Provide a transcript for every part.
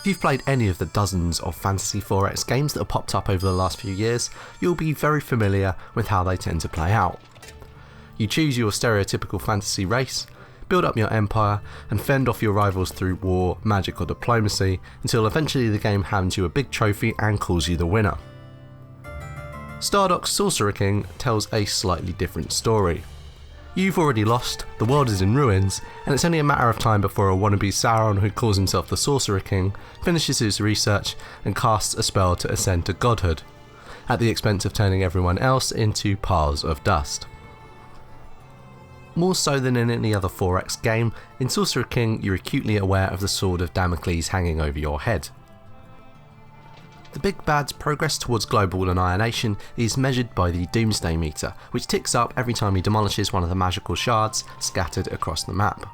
If you've played any of the dozens of Fantasy 4X games that have popped up over the last few years, you'll be very familiar with how they tend to play out. You choose your stereotypical fantasy race, build up your empire, and fend off your rivals through war, magic or diplomacy, until eventually the game hands you a big trophy and calls you the winner. Stardock's Sorcerer King tells a slightly different story. You've already lost, the world is in ruins, and it's only a matter of time before a wannabe Sauron who calls himself the Sorcerer King finishes his research and casts a spell to ascend to godhood, at the expense of turning everyone else into piles of dust. More so than in any other 4X game, in Sorcerer King you're acutely aware of the sword of Damocles hanging over your head. The big bad's progress towards global annihilation is measured by the Doomsday meter, which ticks up every time he demolishes one of the magical shards scattered across the map.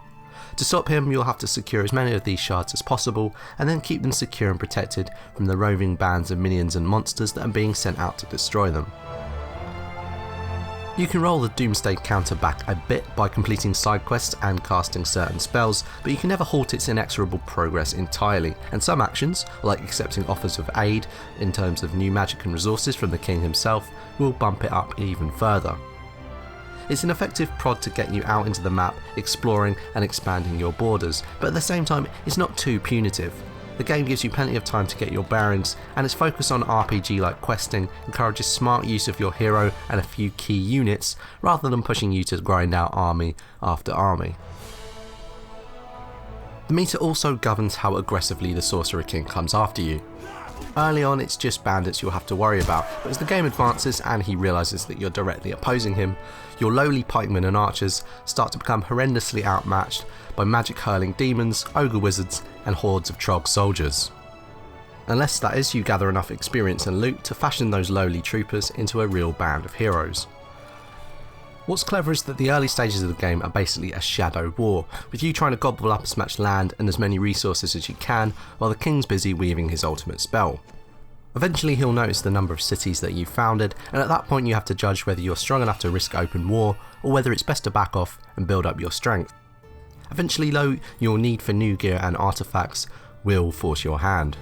To stop him, you'll have to secure as many of these shards as possible, and then keep them secure and protected from the roving bands of minions and monsters that are being sent out to destroy them. You can roll the Doomsday counter back a bit by completing side quests and casting certain spells, but you can never halt its inexorable progress entirely, and some actions, like accepting offers of aid in terms of new magic and resources from the king himself, will bump it up even further. It's an effective prod to get you out into the map, exploring and expanding your borders, but at the same time it's not too punitive. The game gives you plenty of time to get your bearings, and its focus on RPG-like questing encourages smart use of your hero and a few key units, rather than pushing you to grind out army after army. The meter also governs how aggressively the Sorcerer King comes after you. Early on it's just bandits you'll have to worry about, but as the game advances and he realises that you're directly opposing him, your lowly pikemen and archers start to become horrendously outmatched by magic hurling demons, ogre wizards and hordes of trog soldiers. Unless that is you gather enough experience and loot to fashion those lowly troopers into a real band of heroes. What's clever is that the early stages of the game are basically a shadow war, with you trying to gobble up as much land and as many resources as you can, while the king's busy weaving his ultimate spell. Eventually he'll notice the number of cities that you've founded, and at that point you have to judge whether you're strong enough to risk open war, or whether it's best to back off and build up your strength. Eventually though, your need for new gear and artifacts will force your hand.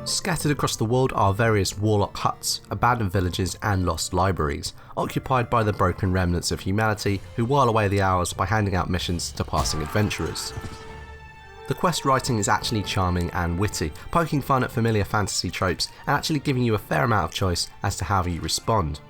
Scattered across the world are various warlock huts, abandoned villages and lost libraries, occupied by the broken remnants of humanity who while away the hours by handing out missions to passing adventurers. The quest writing is actually charming and witty, poking fun at familiar fantasy tropes and actually giving you a fair amount of choice as to how you respond.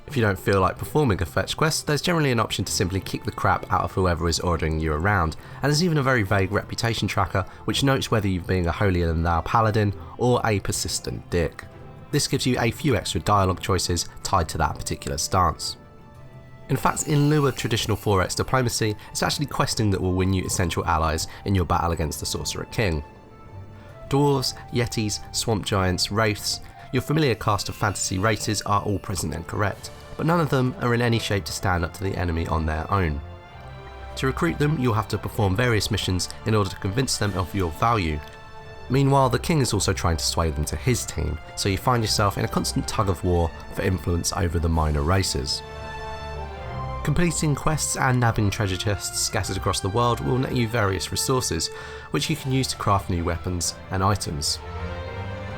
If you don't feel like performing a fetch quest, there's generally an option to simply kick the crap out of whoever is ordering you around, and there's even a very vague reputation tracker which notes whether you're being a holier than thou paladin or a persistent dick. This gives you a few extra dialogue choices tied to that particular stance. In fact, in lieu of traditional 4X diplomacy, it's actually questing that will win you essential allies in your battle against the Sorcerer King. Dwarves, yetis, swamp giants, wraiths, your familiar cast of fantasy races are all present and correct, but none of them are in any shape to stand up to the enemy on their own. To recruit them, you'll have to perform various missions in order to convince them of your value. Meanwhile, the king is also trying to sway them to his team, so you find yourself in a constant tug of war for influence over the minor races. Completing quests and nabbing treasure chests scattered across the world will net you various resources, which you can use to craft new weapons and items.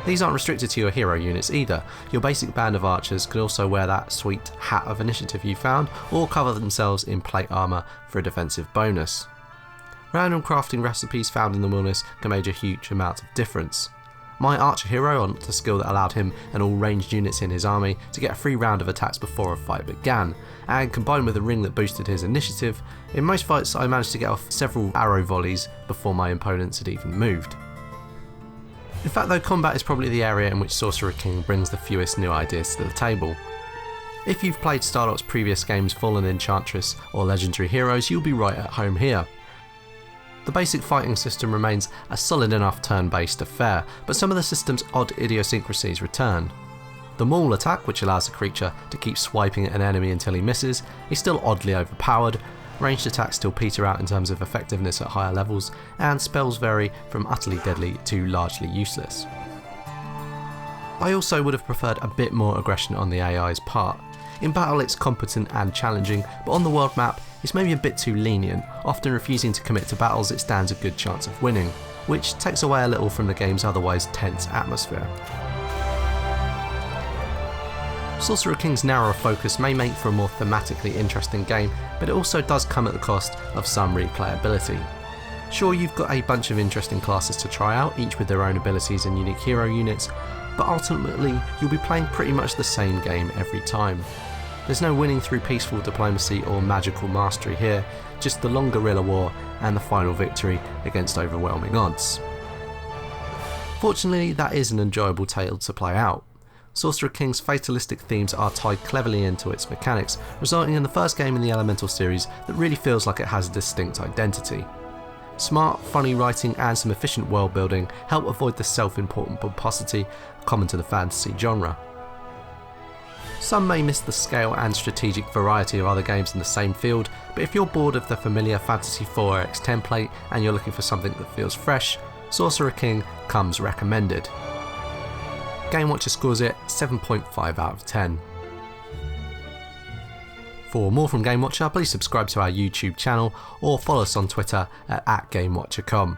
These aren't restricted to your hero units either. Your basic band of archers could also wear that sweet hat of initiative you found, or cover themselves in plate armour for a defensive bonus. Random crafting recipes found in the wilderness can make a huge amount of difference. My archer hero unlocked a skill that allowed him and all ranged units in his army to get a free round of attacks before a fight began, and combined with a ring that boosted his initiative, in most fights I managed to get off several arrow volleys before my opponents had even moved. In fact though, combat is probably the area in which Sorcerer King brings the fewest new ideas to the table. If you've played Stardock's previous games Fallen Enchantress or Legendary Heroes, you'll be right at home here. The basic fighting system remains a solid enough turn-based affair, but some of the system's odd idiosyncrasies return. The maul attack, which allows a creature to keep swiping at an enemy until he misses, is still oddly overpowered. Ranged attacks still peter out in terms of effectiveness at higher levels, and spells vary from utterly deadly to largely useless. I also would have preferred a bit more aggression on the AI's part. In battle it's competent and challenging, but on the world map it's maybe a bit too lenient, often refusing to commit to battles it stands a good chance of winning. which takes away a little from the game's otherwise tense atmosphere. Sorcerer King's narrower focus may make for a more thematically interesting game, but it also does come at the cost of some replayability. Sure, you've got a bunch of interesting classes to try out, each with their own abilities and unique hero units, but ultimately you'll be playing pretty much the same game every time. There's no winning through peaceful diplomacy or magical mastery here, just the long guerrilla war and the final victory against overwhelming odds. Fortunately, that is an enjoyable tale to play out. Sorcerer King's fatalistic themes are tied cleverly into its mechanics, resulting in the first game in the Elemental series that really feels like it has a distinct identity. Smart, funny writing and some efficient world building help avoid the self-important pomposity common to the fantasy genre. Some may miss the scale and strategic variety of other games in the same field, but if you're bored of the familiar Fantasy 4X template and you're looking for something that feels fresh, Sorcerer King comes recommended. GameWatcher scores it 7.5 out of 10. For more from GameWatcher, please subscribe to our YouTube channel or follow us on Twitter at GameWatcher.com.